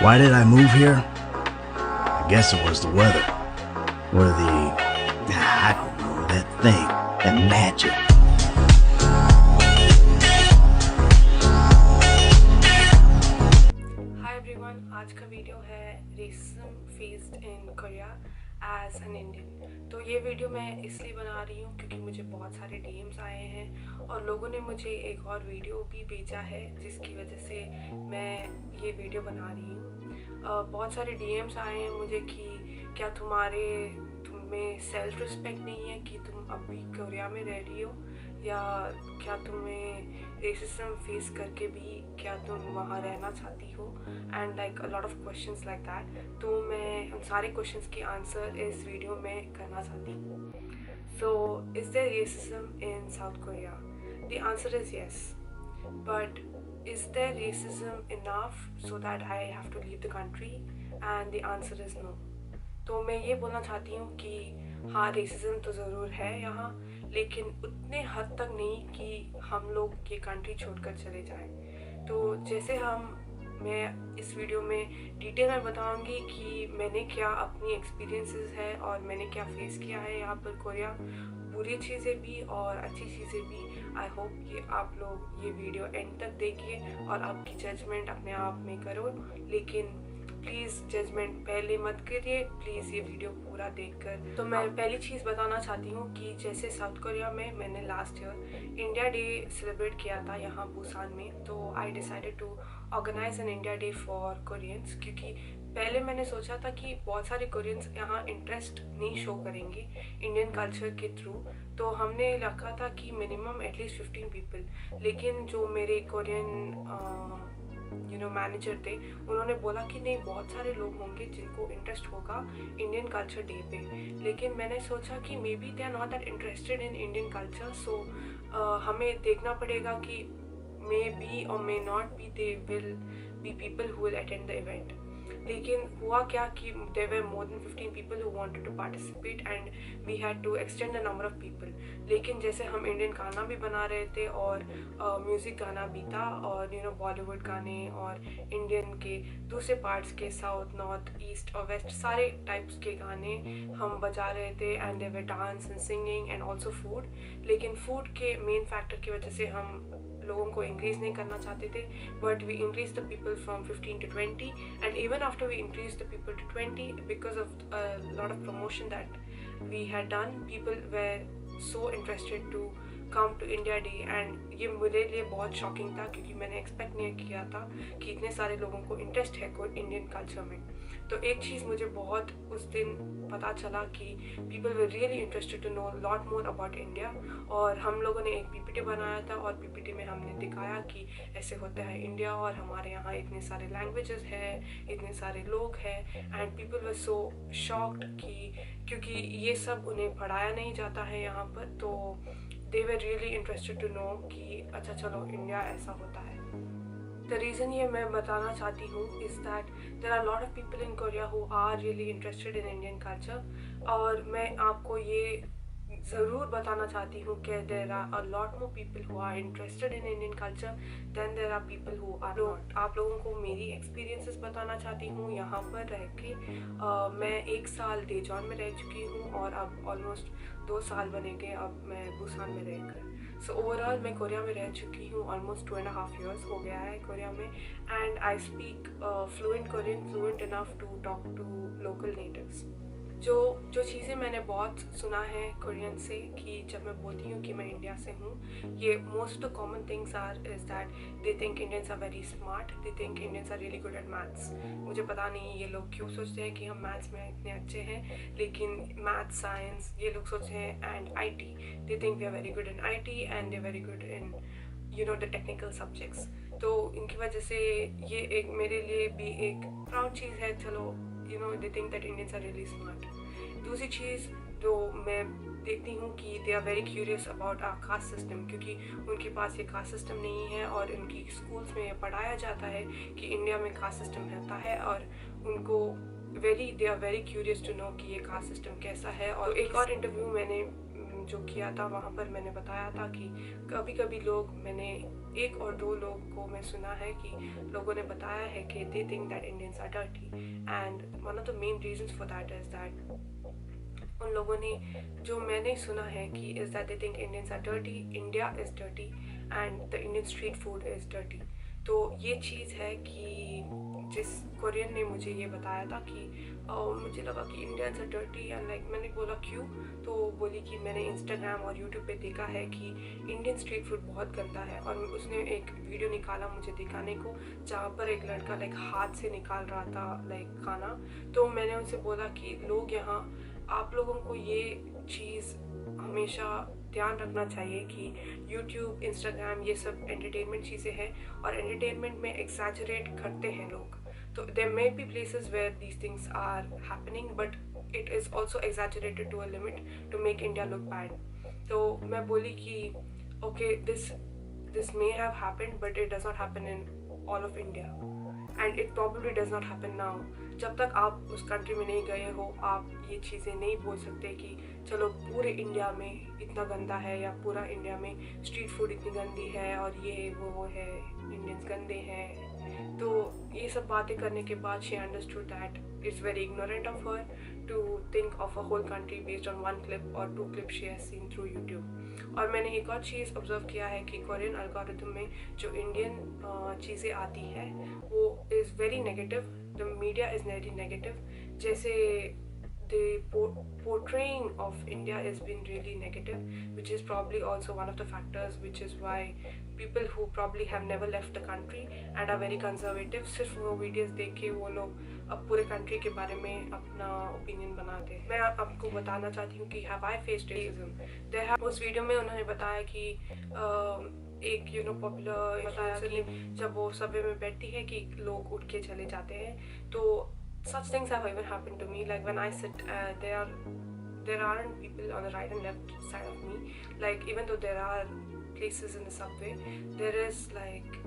Why did I move here? I guess it was the weather. Or I don't know, that thing, that magic. Hi everyone, आज का video है racism faced in Korea as an Indian. तो ये video मैं इसलिए बना रही हूँ क्योंकि मुझे बहुत सारे डीएम्स आए हैं और लोगों ने मुझे एक और वीडियो भी भेजा है जिसकी वजह से मैं ये वीडियो बना रही हूँ। बहुत सारे डीएम्स आए हैं मुझे कि क्या तुम्हें सेल्फ रिस्पेक्ट नहीं है कि तुम अभी कोरिया में रह रही हो, या क्या तुम्हें रेसिज्म फेस करके भी क्या तुम वहाँ रहना चाहती हो, and like a lot of questions like that. तो मैं उन सारे क्वेश्चंस की आंसर इस वीडियो में करना चाहती हूँ। So is there racism in South Korea? The answer is yes, but is there racism enough so that I have to leave the country? And the answer is no. तो मैं ये बोलना चाहती हूँ कि हाँ, रेसिज्म तो ज़रूर है यहाँ, लेकिन उतने हद तक नहीं कि हम लोग ये कंट्री छोड़कर चले जाएं। तो जैसे मैं इस वीडियो में डिटेल में बताऊंगी कि मैंने क्या अपनी एक्सपीरियंसेस है और मैंने क्या फेस किया है यहाँ पर कोरिया, बुरी चीज़ें भी और अच्छी चीज़ें भी। आई होप कि आप लोग ये वीडियो एंड तक देखिए और आपकी जजमेंट अपने आप में करो, लेकिन प्लीज़ जजमेंट पहले मत करिए, प्लीज़ ये वीडियो पूरा देखकर। तो मैं पहली चीज़ बताना चाहती हूँ कि जैसे साउथ कोरिया में मैंने last year India day celebrate किया था यहाँ बुसान में, तो I decided to organise an India day for Koreans, क्योंकि पहले मैंने सोचा था कि बहुत सारे कोरियंस यहाँ इंटरेस्ट नहीं शो करेंगे इंडियन कल्चर के थ्रू, तो हमने रखा था कि मिनिमम एटलीस्ट 15 पीपल। लेकिन जो मेरे कोरियन मैनेजर थे, उन्होंने बोला कि नहीं, बहुत सारे लोग होंगे जिनको इंटरेस्ट होगा इंडियन कल्चर डे पे। लेकिन मैंने सोचा कि may be they are not that interested in Indian culture, so हमें देखना पड़ेगा कि मे बी और may not be they will be people who will attend the event. लेकिन हुआ क्या कि there were more than 15 people who wanted to participate and we had to extend the number of people. लेकिन जैसे हम Indian गाना भी बना रहे थे और म्यूज़िक गाना भी था और बॉलीवुड गाने और इंडियन के दूसरे पार्ट्स के साउथ, नॉर्थ, ईस्ट और वेस्ट सारे टाइप्स के गाने हम बजा रहे थे, and there were dance and singing and also food. लेकिन फूड के मेन फैक्टर की वजह से हम लोगों को इंक्रीज नहीं करना चाहते थे, but we increase the people from 15 to 20, and even after we increase the people to 20 because of lot of promotion that we had done, people were so interested to come to India day. And ये मेरे लिए बहुत shocking था क्योंकि मैंने expect नहीं किया था कि इतने सारे लोगों को इंटरेस्ट है इंडियन कल्चर में। तो एक चीज़ मुझे बहुत उस दिन पता चला कि people were really interested to know lot more about India, और हम लोगों ने एक पीपीटी बनाया था और पीपीटी में हमने दिखाया कि ऐसे होता है इंडिया और हमारे यहाँ इतने सारे लैंग्वेजेस हैं, इतने सारे लोग हैं, and people were so shocked कि क्योंकि ये सब उन्हें पढ़ाया नहीं जाता है यहाँ पर, तो they were really interested to know कि अच्छा चलो इंडिया ऐसा होता है। The reason ये मैं बताना चाहती हूँ is that there are a lot of people in Korea who are really interested in Indian culture, और मैं आपको ये ज़रूर बताना चाहती हूँ कि there are a lot more people who are interested in Indian culture than there are people who are not। आप लोगों को मेरी एक्सपीरियंसेस बताना चाहती हूँ यहाँ पर रह के। मैं 1 साल डेजॉन में रह चुकी हूँ और अब ऑलमोस्ट 2 साल बनेंगे अब मैं बुसान में रहकर। सो ओवरऑल मैं कोरिया में रह चुकी हूँ, ऑलमोस्ट 2.5 years हो गया है कोरिया में, and I speak fluent Korean, fluent enough to talk to local natives. जो चीज़ें मैंने बहुत सुना है कोरियन से कि जब मैं बोलती हूँ कि मैं इंडिया से हूँ, ये most of the common things are is that they think Indians are very smart, they think Indians are really good at maths. मुझे पता नहीं ये लोग क्यों सोचते हैं कि हम मैथ्स में इतने अच्छे हैं, लेकिन मैथ्स, साइंस ये लोग सोचते हैं, and IT, they think we are very good in IT and they very good in the technical subjects. तो इनकी वजह से ये एक मेरे लिए भी एक प्राउड चीज़ है, चलो they think that Indians are really smart। दूसरी चीज़ जो मैं देखती हूँ कि they are very curious about our caste system, क्योंकि उनके पास ये caste system नहीं है और उनकी स्कूल्स में ये पढ़ाया जाता है कि इंडिया में caste system रहता है, और उनको they are very curious to know कि ये caste system कैसा है। और एक और इंटरव्यू मैंने जो किया था वहाँ पर मैंने बताया था कि कभी कभी लोग, मैंने 1 और 2 लोग को मैं सुना है कि लोगों ने बताया है कि they think that Indians are dirty, and one of the main reasons for that is that उन लोगों ने, जो मैंने सुना है कि is that they think Indians are dirty, India is dirty and the Indian street food is dirty. तो ये चीज़ है कि जिस कोरियन ने मुझे ये बताया था कि मुझे लगा कि Indians are dirty, and like मैंने बोला क्यों, तो बोली कि मैंने इंस्टाग्राम और यूट्यूब पे देखा है कि इंडियन स्ट्रीट फूड बहुत गंदा है। और उसने एक वीडियो निकाला मुझे दिखाने को जहाँ पर एक लड़का लाइक हाथ से निकाल रहा था लाइक खाना। तो मैंने उनसे बोला कि लोग यहाँ, आप लोगों को ये चीज़ हमेशा ध्यान रखना चाहिए कि यूट्यूब, इंस्टाग्राम ये सब एंटरटेनमेंट चीज़ें हैं और एंटरटेनमेंट में एक्सैजरेट करते हैं लोग। तो there may be places where these things are happening, but it is also exaggerated to a limit to make India look bad. तो मैं बोली कि okay, this may have happened but it does not happen in all of India, and it probably does not happen now. जब तक आप उस country में नहीं गए हो, आप ये चीज़ें नहीं बोल सकते कि चलो पूरे इंडिया में इतना गंदा है या पूरा इंडिया में स्ट्रीट फूड इतनी गंदी है और ये वो है, इंडियंस गंदे हैं। तो ये सब बातें करने के बाद she understood that it's very ignorant of her to think of a whole country based on 1 clip और 2 clips she has seen through YouTube. और मैंने एक और चीज़ ऑब्जर्व किया है कि कोरियन एल्गोरिथम में जो इंडियन चीज़ें आती है वो is very negative, the media is very negative. जैसे the portraying of India has been really negative, which is probably also one of the factors which is why people who probably have never left the country and are very conservative, सिर्फ वो videos देख के वो लोग अब पूरे country के बारे में अपना ओपिनियन बनाते हैं। मैं आपको बताना चाहती हूँ कि have I faced racism? उस वीडियो में उन्होंने बताया कि एक पॉपुलर बताया कि जब वो सबवे में बैठती है कि लोग उठ के चले जाते हैं, तो such things have even happened to me. Like when I sit, there aren't people on the right and left side of me. Like even though there are places in the subway, there is like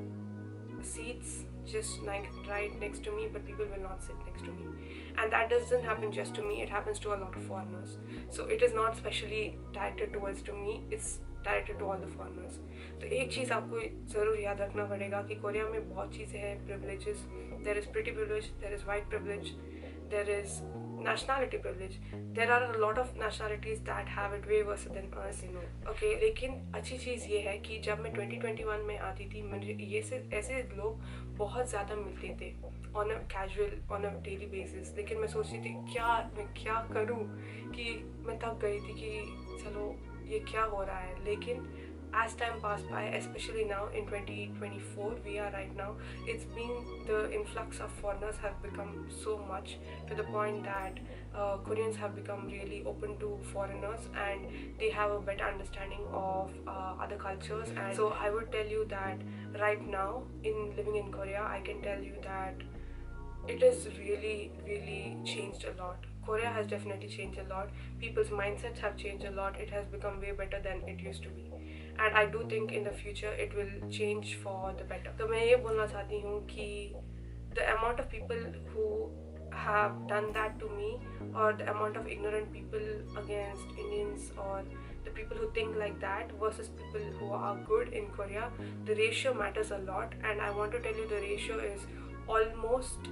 seats just like right next to me, but people will not sit next to me. And that doesn't happen just to me, it happens to a lot of foreigners. So it is not specially directed towards to me, it's directed to all the foreigners. तो एक चीज़ आपको ज़रूर याद रखना पड़ेगा कि Korea में बहुत चीज़ें हैं, privileges. There is pretty privilege, there is white privilege, there is nationality privilege. There are a lot of nationalities that have it way worse than us, Okay, लेकिन अच्छी चीज़ ये है कि जब मैं 2021 में आती थी, मुझे ऐसे लोग बहुत ज़्यादा मिलते थे on a casual, on a daily basis. लेकिन मैं सोचती थी मैं क्या करूँ, कि मैं थक गई थी कि चलो ये क्या हो रहा है। लेकिन as time passed by, especially now in 2024 we are right now, it's been the influx of foreigners have become so much to the point that Koreans have become really open to foreigners and they have a better understanding of other cultures. And so I would tell you that right now in living in Korea, I can tell you that it has really changed a lot. Korea has definitely changed a lot. People's mindsets have changed a lot. It has become way better than it used to be, and I do think in the future it will change for the better. तो मैं ये बोलना चाहती हूँ कि the amount of people who have done that to me, or the amount of ignorant people against Indians, or the people who think like that versus people who are good in Korea, the ratio matters a lot. And I want to tell you the ratio is almost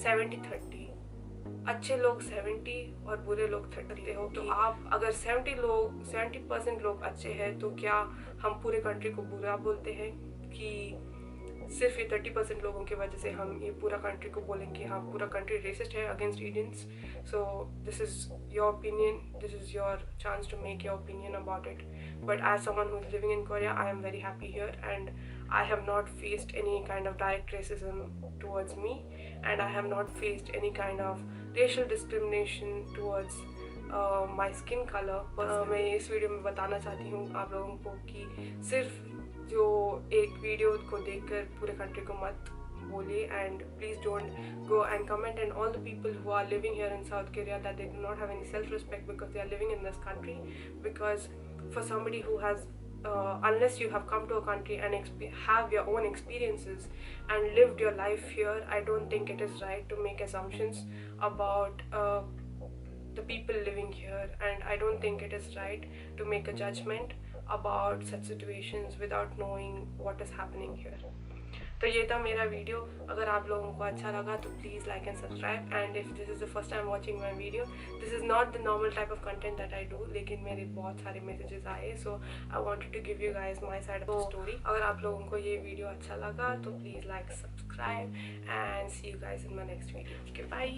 70-30. अच्छे लोग 70 और बुरे लोग 30 हो। तो आप अगर 70% लोग अच्छे हैं, तो क्या हम पूरे कंट्री को बुरा बोलते हैं कि सिर्फ ये 30% लोगों की वजह से हम ये पूरा कंट्री को बोलेंगे हाँ पूरा कंट्री रेसिस्ट है against Indians? So this is your opinion, this is your chance to make your opinion about it. But as someone who is living in Korea, I am very happy here, and I have not faced any kind of direct racism towards me, and I have not faced any kind of racial discrimination towards my skin color. मैं इस video में बताना चाहती हूँ आप लोगों को कि सिर्फ जो एक वीडियो को देखकर पूरे कंट्री को मत बोलिए, and please don't go and comment on all the people who are living here in South Korea that they do not have any self-respect because they are living in this country. Because for somebody who has unless you have come to a country and have your own experiences and lived your life here, I don't think it is right to make assumptions about the people living here, and I don't think it is right to make a judgment about such situations without knowing what is happening here. तो ये था मेरा video. अगर आप लोगों को अच्छा लगा तो please like and subscribe. And if this is the first time watching my video, this is not the normal type of content that I do, लेकिन मेरे बहुत सारे मैसेजेस आए, so I wanted to give you guys my side of the story. अगर आप लोगों को ये वीडियो अच्छा लगा तो please like subscribe and see you guys in my next video. Okay, bye.